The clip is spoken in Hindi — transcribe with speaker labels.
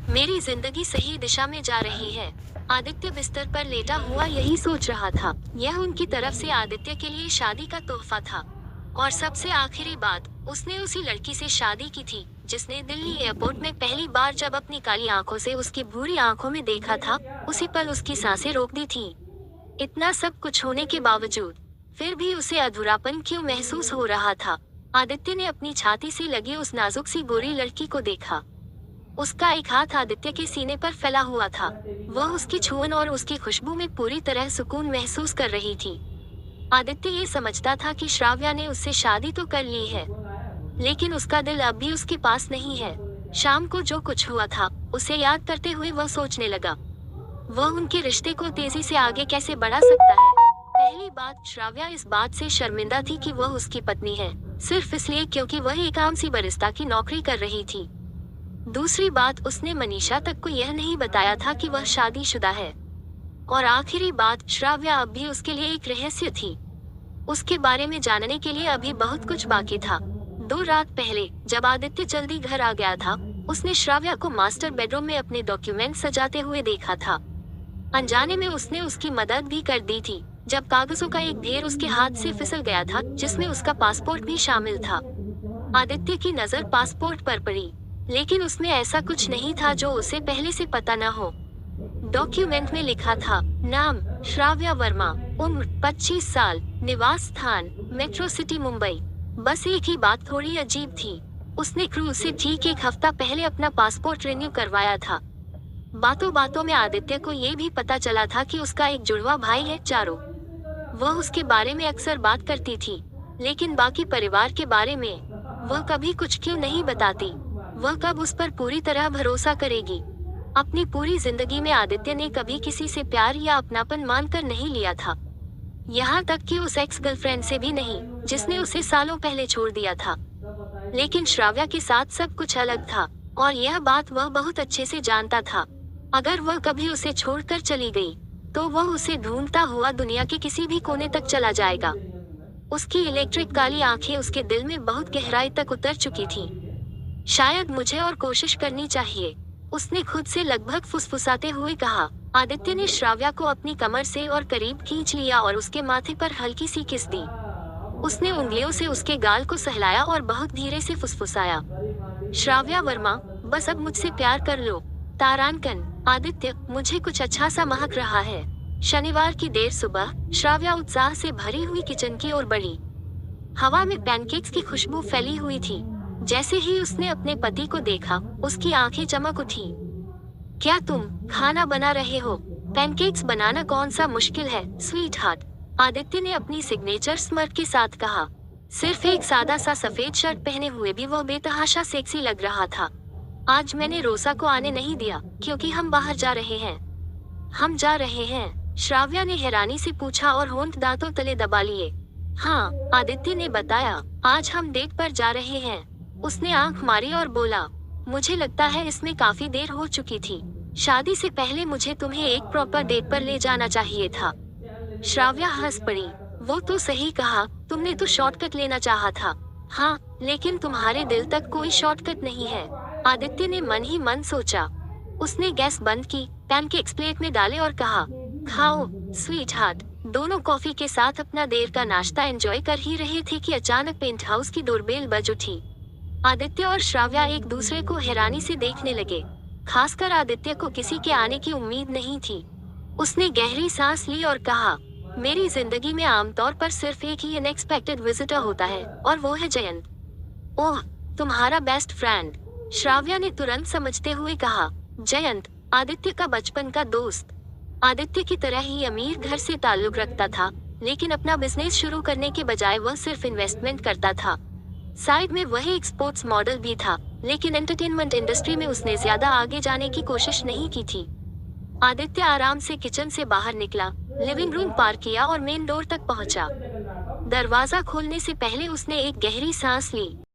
Speaker 1: मेरी जिंदगी सही दिशा में जा रही है। आदित्य बिस्तर पर लेटा हुआ यही सोच रहा था। यह उनकी तरफ से आदित्य के लिए शादी का तोहफा था। और सबसे आखिरी बात, उसने उसी लड़की से शादी की थी जिसने दिल्ली एयरपोर्ट में पहली बार जब अपनी काली आंखों से उसकी भूरी आंखों में देखा था, उसी पल उसकी सांसें रोक दी थीं। इतना सब कुछ होने के बावजूद फिर भी उसे अधूरापन क्यों महसूस हो रहा था। आदित्य ने अपनी छाती से लगी उस नाजुक सी गोरी लड़की को देखा। उसका एक हाथ आदित्य के सीने पर फैला हुआ था। वह उसकी छुअन और उसकी खुशबू में पूरी तरह सुकून महसूस कर रही थी। आदित्य ये समझता था कि श्राव्या ने उससे शादी तो कर ली है, लेकिन उसका दिल अब भी उसके पास नहीं है। शाम को जो कुछ हुआ था उसे याद करते हुए वह सोचने लगा, वह उनके रिश्ते को तेजी से आगे कैसे बढ़ा सकता है। पहली बात, श्राव्या इस बात से शर्मिंदा थी कि वह उसकी पत्नी है, सिर्फ इसलिए क्योंकि वह एक आम सी बरिस्ता की नौकरी कर रही थी। दूसरी बात, उसने मनीषा तक को यह नहीं बताया था कि वह शादीशुदा है। और आखिरी बात, श्राव्या अब भी उसके लिए एक रहस्य थी। उसके बारे में जानने के लिए अभी बहुत कुछ बाकी था। 2 रात पहले जब आदित्य जल्दी घर आ गया था, उसने श्राव्या को मास्टर बेडरूम में अपने डॉक्यूमेंट सजाते हुए देखा था। अनजाने में उसने उसकी मदद भी कर दी थी जब कागजों का एक ढेर उसके हाथ से फिसल गया था, जिसमें उसका पासपोर्ट भी शामिल था। आदित्य की नजर पासपोर्ट पर पड़ी, लेकिन उसमें ऐसा कुछ नहीं था जो उसे पहले से पता न हो। डॉक्यूमेंट में लिखा था, नाम श्राव्या वर्मा, उम्र 25 साल, निवास स्थान मेट्रो सिटी मुंबई। बस एक ही बात थोड़ी अजीब थी, उसने क्रूज से ठीक 1 हफ्ता पहले अपना पासपोर्ट रिन्यू करवाया था। बातों बातों में आदित्य को ये भी पता चला था कि उसका एक जुड़वा भाई है, चारू। वह उसके बारे में अक्सर बात करती थी, लेकिन बाकी परिवार के बारे में वह कभी कुछ क्यों नहीं बताती। वह कब उस पर पूरी तरह भरोसा करेगी। अपनी पूरी जिंदगी में आदित्य ने कभी किसी से प्यार या अपनापन मानकर नहीं लिया था, यहाँ तक कि उस एक्स गर्लफ्रेंड से भी नहीं जिसने उसे सालों पहले छोड़ दिया था। लेकिन श्राव्या के साथ सब कुछ अलग था, और यह बात वह बहुत अच्छे से जानता था। अगर वह कभी उसे छोड़कर चली गई, तो वह उसे ढूंढता हुआ दुनिया के किसी भी कोने तक चला जाएगा। उसकी इलेक्ट्रिक काली आंखें उसके दिल में बहुत गहराई तक उतर चुकी थीं। शायद मुझे और कोशिश करनी चाहिए, उसने खुद से लगभग फुसफुसाते हुए कहा। आदित्य ने श्राव्या को अपनी कमर से और करीब खींच लिया और उसके माथे पर हल्की सी किस दी। उसने उंगलियों से उसके गाल को सहलाया और बहुत धीरे से फुसफुसाया, श्राव्या वर्मा, बस अब मुझसे प्यार कर लो। तारांकन, आदित्य, मुझे कुछ अच्छा सा महक रहा है। शनिवार की देर सुबह श्राव्या उत्साह से भरी हुई किचन की ओर बढ़ी। हवा में पैनकेक्स की खुशबू फैली हुई थी। जैसे ही उसने अपने पति को देखा, उसकी आंखें चमक उठी। क्या तुम खाना बना रहे हो? पैनकेक्स बनाना कौन सा मुश्किल है, स्वीट हार्ट, आदित्य ने अपनी सिग्नेचर स्माइल के साथ कहा। सिर्फ एक सादा सा सफेद शर्ट पहने हुए भी वह बेतहाशा सेक्सी लग रहा था। आज मैंने रोसा को आने नहीं दिया क्योंकि हम बाहर जा रहे हैं। हम जा रहे हैं? श्राव्या ने हैरानी से पूछा और होंठ दांतों तले दबा लिए। हाँ, आदित्य ने बताया, आज हम डेट पर जा रहे हैं। उसने आंख मारी और बोला, मुझे लगता है इसमें काफी देर हो चुकी थी। शादी से पहले मुझे तुम्हें एक प्रॉपर डेट पर ले जाना चाहिए था। श्राव्या हंस पड़ी। वो तो सही कहा, तुमने तो शॉर्टकट लेना चाहा था। हाँ, लेकिन तुम्हारे दिल तक कोई शॉर्टकट नहीं है, आदित्य ने मन ही मन सोचा। उसने गैस बंद की, पैनकेक्स प्लेट में डाले और कहा, खाओ स्वीट हार्ट। दोनों कॉफी के साथ अपना देर का नाश्ता एंजॉय कर ही रहे थे कि अचानक पेंट हाउस की डोरबेल बज उठी। आदित्य और श्राव्या एक दूसरे को हैरानी से देखने लगे। खासकर आदित्य को किसी के आने की उम्मीद नहीं थी। उसने गहरी सांस ली और कहा, मेरी जिंदगी में आमतौर पर सिर्फ एक ही अनएक्सपेक्टेड विजिटर होता है, और वो है जयंत। ओह, तुम्हारा बेस्ट फ्रेंड, श्राव्या ने तुरंत समझते हुए कहा। जयंत, आदित्य का बचपन का दोस्त। आदित्य की तरह ही अमीर घर से ताल्लुक रखता था, लेकिन अपना बिजनेस शुरू करने के बजाय वह सिर्फ इन्वेस्टमेंट करता था। साइड में वह एक स्पोर्ट्स मॉडल भी था, लेकिन एंटरटेनमेंट इंडस्ट्री में उसने ज्यादा आगे जाने की कोशिश नहीं की थी। आदित्य आराम से किचन से बाहर निकला, लिविंग रूम पार किया और मेन डोर तक पहुंचा। दरवाजा खोलने से पहले उसने एक गहरी सांस ली।